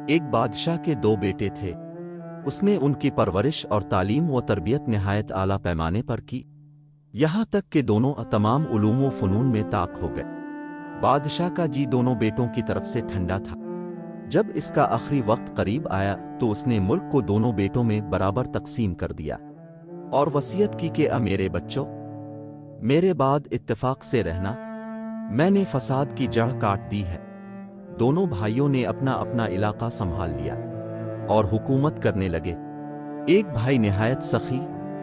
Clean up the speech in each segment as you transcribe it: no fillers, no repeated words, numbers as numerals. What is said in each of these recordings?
ایک بادشاہ کے دو بیٹے تھے۔ اس نے ان کی پرورش اور تعلیم و تربیت نہایت اعلیٰ پیمانے پر کی، یہاں تک کہ دونوں تمام علوم و فنون میں طاق ہو گئے۔ بادشاہ کا جی دونوں بیٹوں کی طرف سے ٹھنڈا تھا۔ جب اس کا آخری وقت قریب آیا تو اس نے ملک کو دونوں بیٹوں میں برابر تقسیم کر دیا اور وصیت کی کہ میرے بچوں، میرے بعد اتفاق سے رہنا، میں نے فساد کی جڑ کاٹ دی ہے۔ دونوں بھائیوں نے اپنا اپنا علاقہ سنبھال لیا اور حکومت کرنے لگے۔ ایک بھائی نہایت سخی،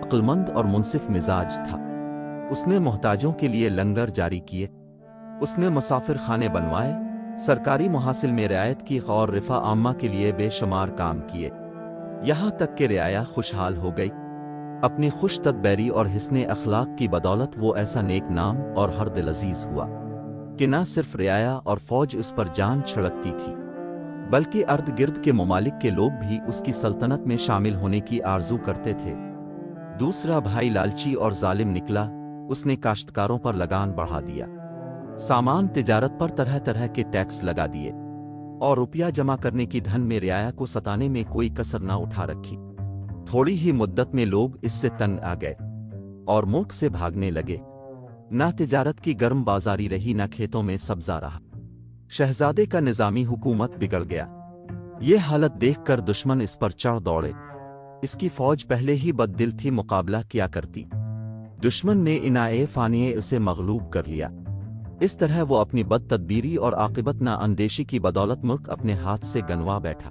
عقلمند اور منصف مزاج تھا۔ اس نے محتاجوں کے لیے لنگر جاری کیے، اس نے مسافر خانے بنوائے، سرکاری محاصل میں رعایت کی اور رفع عامہ کے لیے بے شمار کام کیے، یہاں تک کہ رعایا خوشحال ہو گئی۔ اپنی خوش تدبیری اور حسن اخلاق کی بدولت وہ ایسا نیک نام اور ہر دل عزیز ہوا کہ نہ صرف رعایا اور فوج اس پر جان چھڑکتی تھی، بلکہ ارد گرد کے ممالک کے لوگ بھی اس کی سلطنت میں شامل ہونے کی آرزو کرتے تھے۔ دوسرا بھائی لالچی اور ظالم نکلا، اس نے کاشتکاروں پر لگان بڑھا دیا، سامان تجارت پر طرح طرح کے ٹیکس لگا دیے اور روپیہ جمع کرنے کی دھن میں رعایا کو ستانے میں کوئی کسر نہ اٹھا رکھی۔ تھوڑی ہی مدت میں لوگ اس سے تنگ آ گئے اور ملک سے بھاگنے لگے۔ نہ تجارت کی گرم بازاری رہی، نہ کھیتوں میں سبزہ رہا۔ شہزادے کا نظامی حکومت بگڑ گیا۔ یہ حالت دیکھ کر دشمن اس پر چڑھ دوڑے۔ اس کی فوج پہلے ہی بد دل تھی، مقابلہ کیا کرتی۔ دشمن نے انائے فانیے اسے مغلوب کر لیا۔ اس طرح وہ اپنی بد تدبیری اور عاقبت نہ اندیشی کی بدولت ملک اپنے ہاتھ سے گنوا بیٹھا۔